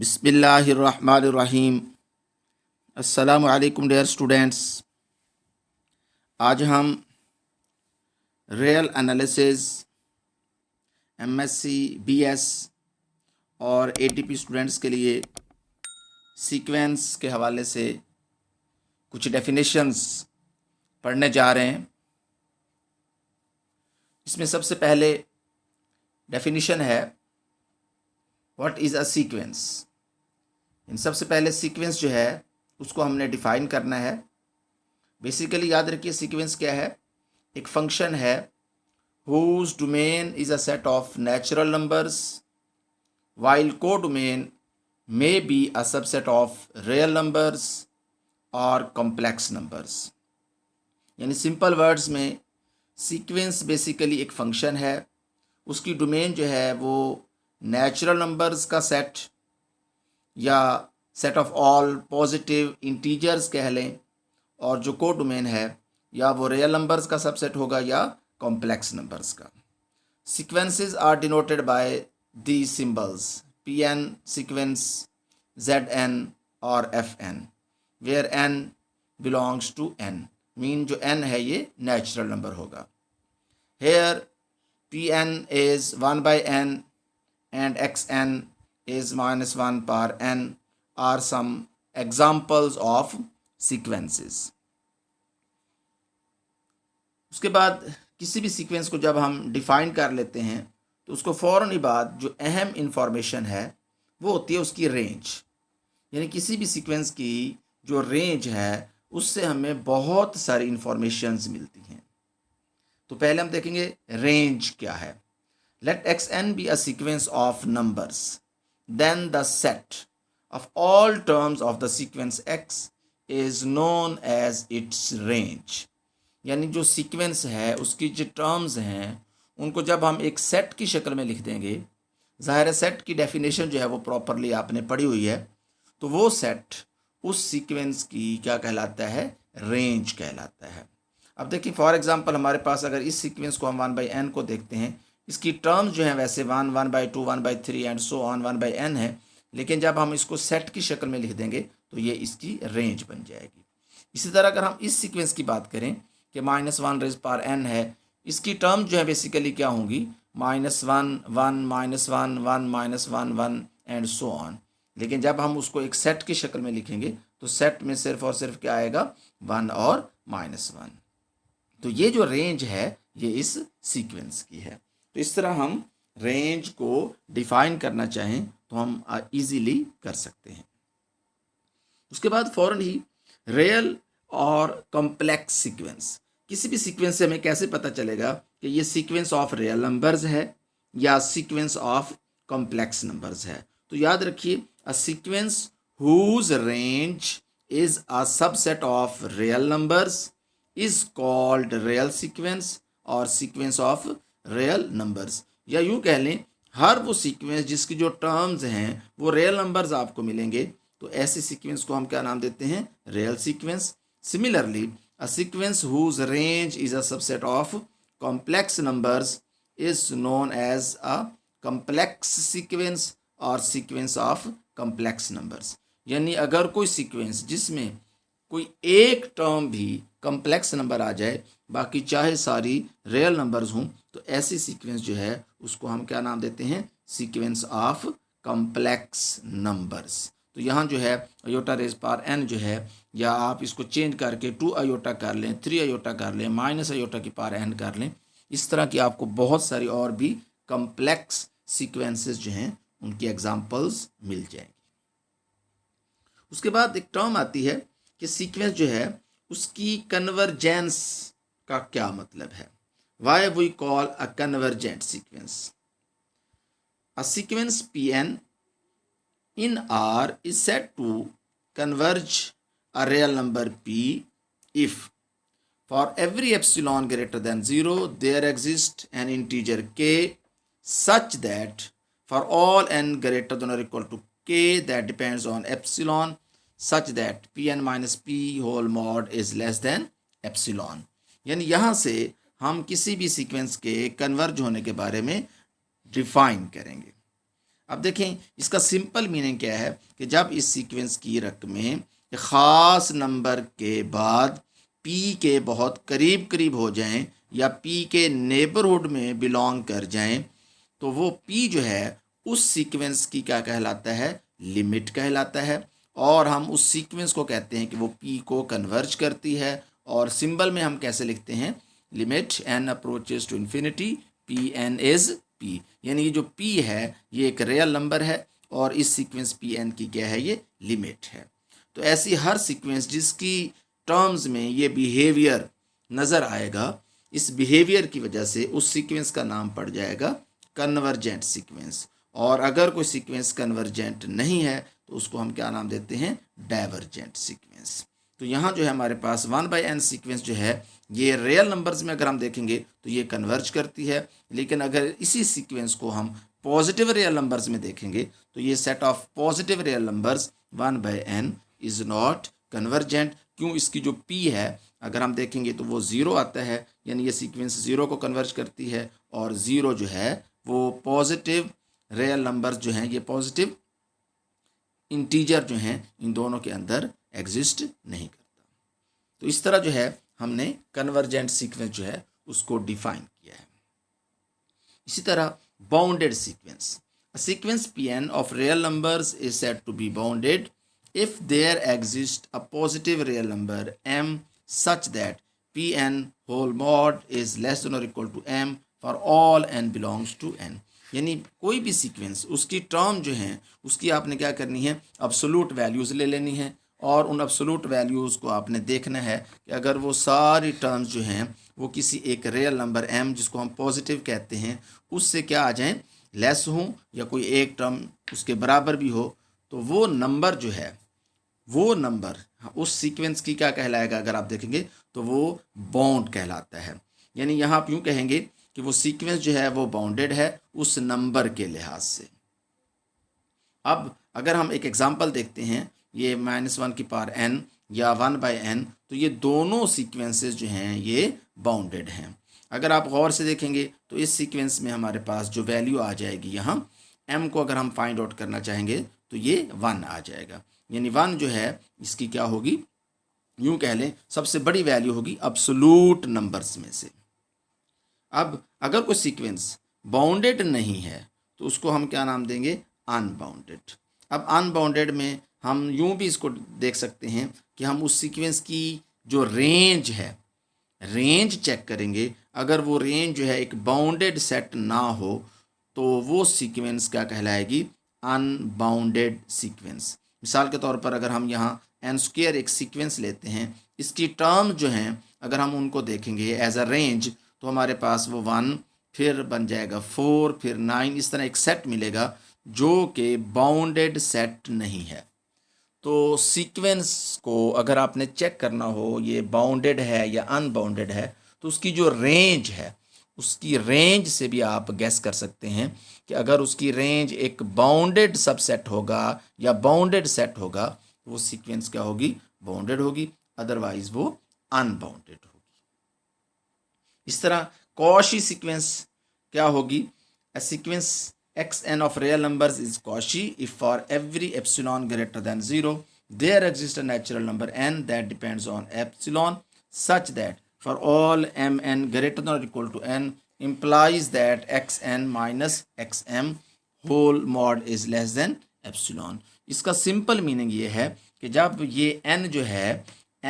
बिस्मिल्लाहिर्रहमानिर्रहीम। अस्सलामु अलैकुम डियर स्टूडेंट्स। आज हम रियल एनालिसिस एमएससी बीएस और एटीपी स्टूडेंट्स के लिए सीक्वेंस के हवाले से कुछ डेफिनेशंस पढ़ने जा रहे हैं। इसमें सबसे पहले डेफिनेशन है व्हाट इज़ अ सीक्वेंस। इन सबसे पहले सीक्वेंस जो है उसको हमने डिफाइन करना है। बेसिकली याद रखिए सीक्वेंस क्या है। एक फंक्शन है whose domain is a set of natural numbers while codomain may be a subset of real numbers or complex numbers। यानी सिंपल वर्ड्स में सीक्वेंस बेसिकली एक फंक्शन है, उसकी डोमेन जो है वो नेचुरल नंबर्स का सेट या set of all positive integers कह लें, और जो को डोमेन है या वो रियल नंबर्स का सबसेट होगा या कॉम्प्लेक्स नंबर्स का। Sequences are denoted by the symbols pn sequence, zn और fn, where n belongs to n, mean जो n है ये नेचुरल नंबर होगा। Here pn is 1 by n and xn is -1 par n are some examples of sequences। उसके बाद किसी भी sequence को जब हम डिफाइन कर लेते हैं तो उसको फ़ौरन ही बाद जो अहम इंफॉर्मेशन है वो होती है उसकी रेंज। यानी किसी भी सीक्वेंस की जो रेंज है उससे हमें बहुत सारी इंफॉर्मेशंस मिलती हैं। तो पहले हम देखेंगे रेंज क्या है। Let xn be a sequence of numbers, then the set of all terms of the sequence x is known as its range। यानी जो सीक्वेंस है उसकी जो टर्म्स हैं उनको जब हम एक सेट की शक्ल में लिख देंगे, ज़ाहिर है सेट की डेफिनेशन जो है वो प्रॉपरली आपने पढ़ी हुई है, तो वो सेट उस सीक्वेंस की क्या कहलाता है, रेंज कहलाता है। अब देखिए फॉर एग्जांपल हमारे पास अगर इस सीक्वेंस को हम 1 by n को देखते हैं, इसकी टर्म्स जो हैं वैसे 1, 1 by 2, 1 by 3 and so on 1 by n है, लेकिन जब हम इसको सेट की शक्ल में लिख देंगे तो ये इसकी रेंज बन जाएगी। इसी तरह अगर हम इस सीक्वेंस की बात करें कि -1 रेज़ पावर n है, इसकी टर्म जो है बेसिकली क्या होंगी, -1 1 -1 1 -1 1 एंड सो ऑन। लेकिन जब हम उसको एक सेट की शक्ल में लिखेंगे तो सेट में सिर्फ और सिर्फ क्या आएगा, 1 और -1। तो ये जो रेंज है ये इस सीक्वेंस की है। तो इस तरह हम रेंज को डिफाइन करना चाहें तो हम इजीली कर सकते हैं। उसके बाद फौरन ही रियल और कॉम्प्लेक्स सीक्वेंस। किसी भी सीक्वेंस से हमें कैसे पता चलेगा कि ये सीक्वेंस ऑफ रियल नंबर्स है या सीक्वेंस ऑफ कॉम्प्लेक्स नंबर्स है। तो याद रखिए a sequence whose range is a subset of real numbers is called real sequence और सीक्वेंस ऑफ रियल नंबर्स। या यूँ कह लें हर वो सीक्वेंस जिसकी जो टर्म्स हैं वो रियल नंबर्स आपको मिलेंगे, तो ऐसे सीक्वेंस को हम क्या नाम देते हैं, real sequence. Similarly a sequence whose range is a subset of complex numbers is known as a complex sequence और सीक्वेंस ऑफ कॉम्प्लेक्स नंबर्स। यानी अगर कोई सीक्वेंस जिसमें कोई एक टर्म भी कॉम्प्लेक्स नंबर आ जाए, बाकी चाहे सारी रियल नंबर्स हों, तो ऐसी सीक्वेंस जो है उसको हम क्या नाम देते हैं, सीक्वेंस ऑफ कॉम्प्लेक्स नंबर्स। तो यहाँ जो है अयोटा रेज़ पावर n जो है, या आप इसको चेंज करके 2 अयोटा कर लें, 3 अयोटा कर लें, माइनस अयोटा की पावर n कर लें, इस तरह की आपको बहुत सारी और भी कॉम्प्लेक्स सीक्वेंसेस जो हैं उनकी एग्जाम्पल्स मिल जाएंगी। उसके बाद एक टर्म आती है कि सीक्वेंस जो है उसकी कन्वर्जेंस का क्या मतलब है। Why we call a convergent sequence. A sequence Pn in R is said to converge a real number P if for every epsilon greater than 0 there exists an integer k such that for all n greater than or equal to k that depends on epsilon such that Pn minus P whole mod is less than epsilon। यानी यहाँ से हम किसी भी sequence के converge होने के बारे में डिफाइन करेंगे। अब देखें इसका सिंपल मीनिंग क्या है कि जब इस सीक्वेंस की रकमें ख़ास नंबर के बाद पी के बहुत करीब करीब हो जाएं या पी के नेबरहुड में बिलोंग कर जाएं, तो वो पी जो है उस सीक्वेंस की क्या कहलाता है, लिमिट कहलाता है। और हम उस सीक्वेंस को कहते हैं कि वो पी को कन्वर्ज करती है। और सिंबल में हम कैसे लिखते हैं, limit n approaches to infinity p n is p, यानी ये जो पी है ये एक रियल नंबर है और इस सीक्वेंस पी एन की क्या है, ये लिमिट है। तो ऐसी हर सीक्वेंस जिसकी टर्म्स में ये बिहेवियर नज़र आएगा, इस बिहेवियर की वजह से उस सीक्वेंस का नाम पड़ जाएगा कन्वर्जेंट सीक्वेंस। और अगर कोई सीक्वेंस कन्वर्जेंट नहीं है तो उसको हम क्या नाम देते हैं, डाइवर्जेंट सीक्वेंस। तो यहाँ जो है हमारे पास 1/n सीक्वेंस जो है ये रियल नंबर्स में अगर हम देखेंगे तो ये कन्वर्ज करती है, लेकिन अगर इसी सीक्वेंस को हम पॉजिटिव रियल नंबर्स में देखेंगे तो ये set of positive real numbers 1/n is not convergent. क्यों, इसकी जो p है अगर हम देखेंगे तो वो 0 आता है, यानी ये सीक्वेंस 0 को कन्वर्ज करती है। और 0 जो है वो पॉजिटिव रियल नंबर्स जो हैं, ये पॉजिटिव इंटीजर जो हैं, इन दोनों के अंदर एग्जिस्ट नहीं करता। तो इस तरह जो है हमने कन्वर्जेंट सीक्वेंस जो है उसको डिफाइन किया है। इसी तरह bounded sequence, a sequence Pn of real numbers is said to be bounded if there exists a positive real number m such that Pn whole mod is less than or equal to m for all n belongs to n। यानी कोई भी sequence उसकी term जो हैं उसकी आपने क्या करनी है, अब्सोलूट वैल्यूज़ ले लेनी है। और उन अब्सोलूट वैल्यूज़ को आपने देखना है कि अगर वो सारी टर्म्स जो हैं वो किसी एक रियल नंबर m जिसको हम पॉजिटिव कहते हैं उससे क्या आ जाएं, लेस हों, या कोई एक टर्म उसके बराबर भी हो, तो वो नंबर जो है वो नंबर उस सीक्वेंस की क्या कहलाएगा, अगर आप देखेंगे तो वो बाउंड कहलाता है। यानी यहाँ आप यूँ कहेंगे कि वो सीक्वेंस जो है वो बाउंडेड है उस नंबर के लिहाज से। अब अगर हम एक एग्जांपल देखते हैं, ये -1 की पावर n या 1/n, तो ये दोनों सीक्वेंसेस जो हैं ये बाउंडेड हैं। अगर आप गौर से देखेंगे तो इस सीक्वेंस में हमारे पास जो वैल्यू आ जाएगी, यहाँ m को अगर हम फाइंड आउट करना चाहेंगे तो ये 1 आ जाएगा। यानी 1 जो है इसकी क्या होगी, यूँ कह लें सबसे बड़ी वैल्यू होगी अब्सोलूट नंबर्स में से। अब अगर कोई सीक्वेंस बाउंडेड नहीं है तो उसको हम क्या नाम देंगे, अनबाउंडेड। अब अनबाउंडेड में हम यूं भी इसको देख सकते हैं कि हम उस सीक्वेंस की जो रेंज है, रेंज चेक करेंगे। अगर वो रेंज जो है एक बाउंडेड सेट ना हो तो वो सीक्वेंस क्या कहलाएगी, अनबाउंडेड सीक्वेंस। मिसाल के तौर पर अगर हम यहाँ n² एक सीक्वेंस लेते हैं, इसकी टर्म जो हैं अगर हम उनको देखेंगे एज अ रेंज तो हमारे पास वो 1 फिर बन जाएगा 4 फिर 9, इस तरह एक सेट मिलेगा जो कि बाउंडेड सेट नहीं है। तो सीक्वेंस को अगर आपने चेक करना हो ये बाउंडेड है या अनबाउंडेड है तो उसकी जो रेंज है उसकी रेंज से भी आप गेस कर सकते हैं कि अगर उसकी रेंज एक बाउंडेड सबसेट होगा या बाउंडेड सेट होगा तो वो सीक्वेंस क्या होगी, बाउंडेड होगी, अदरवाइज वो अनबाउंडेड होगी। इस तरह कॉशी सीक्वेंस क्या होगी, a sequence xn of real numbers is Cauchy if for every epsilon greater than 0 there exists a natural number n that depends on epsilon such that for all mn greater than or equal to n implies that xn minus xm whole mod is less than epsilon। इसका simple meaning ये है कि जब ये n जो है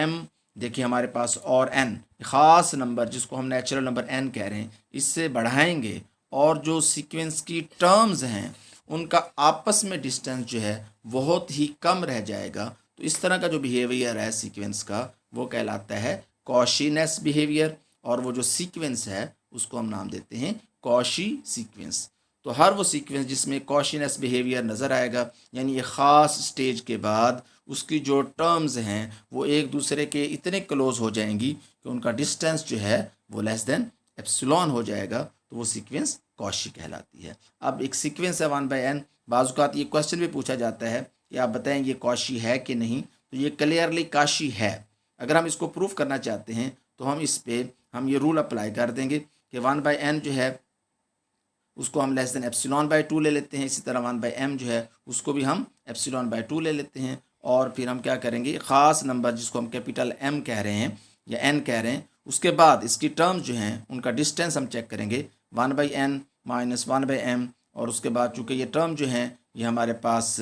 m, देखिए हमारे पास और n ख़ास नंबर जिसको हम नेचुरल नंबर n कह रहे हैं, इससे बढ़ाएंगे और जो सीक्वेंस की टर्म्स हैं उनका आपस में डिस्टेंस जो है बहुत ही कम रह जाएगा। तो इस तरह का जो बिहेवियर है सीक्वेंस का वो कहलाता है कॉशीनेस बिहेवियर, और वो जो सीक्वेंस है उसको हम नाम देते हैं कॉशी सीक्वेंस। तो हर वो सीक्वेंस जिसमें कॉशीनेस बिहेवियर नज़र आएगा, यानी ये ख़ास स्टेज के बाद उसकी जो टर्म्स हैं वो एक दूसरे के इतने क्लोज हो जाएंगी कि उनका डिस्टेंस जो है वो लेस देन एप्सिलॉन हो जाएगा, तो वो सीक्वेंस कॉशी कहलाती है। अब एक सीक्वेंस है 1/n, बाज़ औक़ात ये क्वेश्चन भी पूछा जाता है कि आप बताएं ये कॉशी है कि नहीं, तो ये क्लियरली कॉशी है। अगर हम इसको प्रूफ करना चाहते हैं तो हम इस पे हम ये रूल अप्लाई कर देंगे कि 1/n जो है उसको हम लेस देन एप्सिलॉन बाय 2 ले लेते हैं। इसी तरह 1/m जो है उसको भी हम एप्सिलॉन बाय 2 ले लेते हैं। और फिर हम क्या करेंगे, ख़ास नंबर जिसको हम कैपिटल M कह रहे हैं या n कह रहे हैं, उसके बाद इसकी टर्म्स जो हैं उनका डिस्टेंस हम चेक करेंगे 1/n माइनस 1/m। और उसके बाद चूँकि ये टर्म जो हैं ये हमारे पास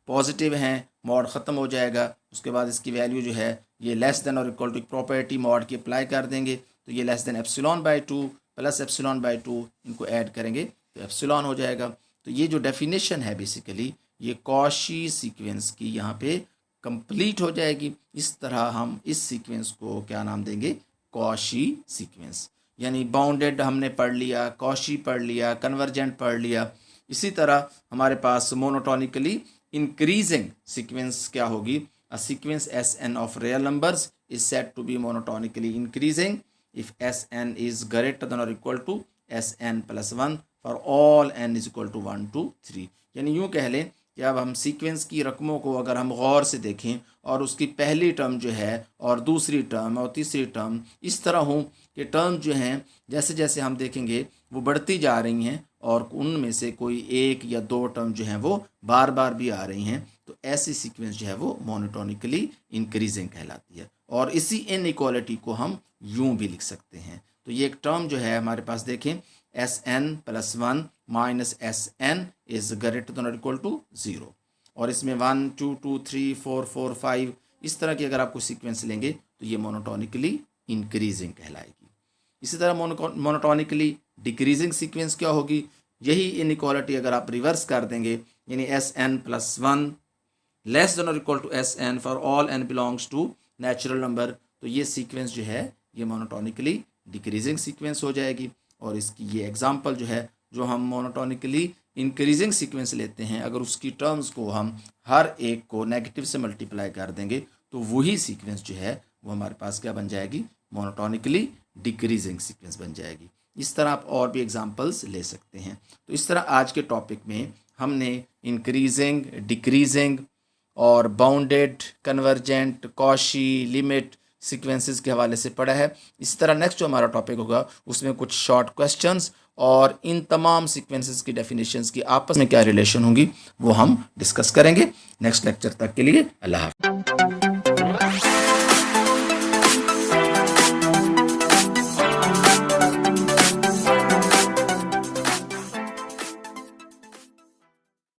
पॉजिटिव हैं, मॉड ख़त्म हो जाएगा। उसके बाद इसकी वैल्यू जो है ये लेस देन और इक्वल टू प्रॉपर्टी मॉड की अप्लाई कर देंगे, तो ये less than epsilon bye 2 plus epsilon bye 2 इनको ऐड करेंगे तो एप्सिलॉन हो जाएगा। तो ये जो डेफिनेशन है बेसिकली ये कॉशी सीक्वेंस की यहाँ पे कंप्लीट हो जाएगी। इस तरह हम इस सीक्वेंस को क्या नाम देंगे, कॉशी सीक्वेंस। यानी बाउंडेड हमने पढ़ लिया, कॉशी पढ़ लिया, कन्वर्जेंट पढ़ लिया। इसी तरह हमारे पास मोनोटोनिकली इंक्रीजिंग सीक्वेंस क्या होगी, a sequence Sn of real numbers is said to be monotonically increasing if Sn is greater than or equal to Sn plus 1 for all n is equal to 1 to 3। यानी यूँ कह लें कि अब हम sequence की रकमों को अगर हम गौर से देखें और उसकी पहली टर्म जो है और दूसरी टर्म और तीसरी टर्म इस तरह हों कि टर्म जो हैं जैसे जैसे हम देखेंगे वो बढ़ती जा रही हैं और उनमें से कोई एक या दो टर्म जो हैं वो बार बार भी आ रही हैं, तो ऐसी सीक्वेंस जो है वो मोनोटोनिकली इंक्रीजिंग कहलाती है। और इसी इनइक्वालिटी को हम यूं भी लिख सकते हैं। तो ये एक टर्म जो है हमारे पास देखें Sn + 1 minus Sn is greater than और इक्वल टू 0। और इसमें 1 2 2 3 4 4 5 इस तरह की अगर आपको सीक्वेंस लेंगे तो ये मोनोटोनिकली इंक्रीजिंग कहलाएगी। इसी तरह मोनोटोनिकली डिक्रीजिंग सीक्वेंस क्या होगी, यही इनइक्वालिटी अगर आप रिवर्स कर देंगे यानी Sn + 1 लेस देन और equal to Sn for all n belongs to natural number, तो ये सीक्वेंस जो है ये मोनोटोनिकली डिक्रीजिंग सीक्वेंस हो जाएगी। और इसकी ये एग्जांपल जो है, जो हम मोनोटोनिकली इंक्रीजिंग सीक्वेंस लेते हैं अगर उसकी टर्म्स को हम हर एक को नेगेटिव से मल्टीप्लाई कर देंगे तो वही सीक्वेंस जो है वो हमारे पास क्या बन जाएगी, मोनोटोनिकली डिक्रीजिंग सीक्वेंस बन जाएगी। इस तरह आप और भी एग्जांपल्स ले सकते हैं। तो इस तरह आज के टॉपिक में हमने इंक्रीजिंग, डिक्रीजिंग और bounded, convergent, Cauchy, limit sequences के हवाले से पढ़ा है। इसी तरह नेक्स्ट जो हमारा टॉपिक होगा उसमें कुछ शॉर्ट क्वेश्चंस और इन तमाम सीक्वेंसेस की डेफिनेशंस की आपस में क्या रिलेशन होंगी वो हम डिस्कस करेंगे। नेक्स्ट लेक्चर तक के लिए अल्लाह हाफ़िज़।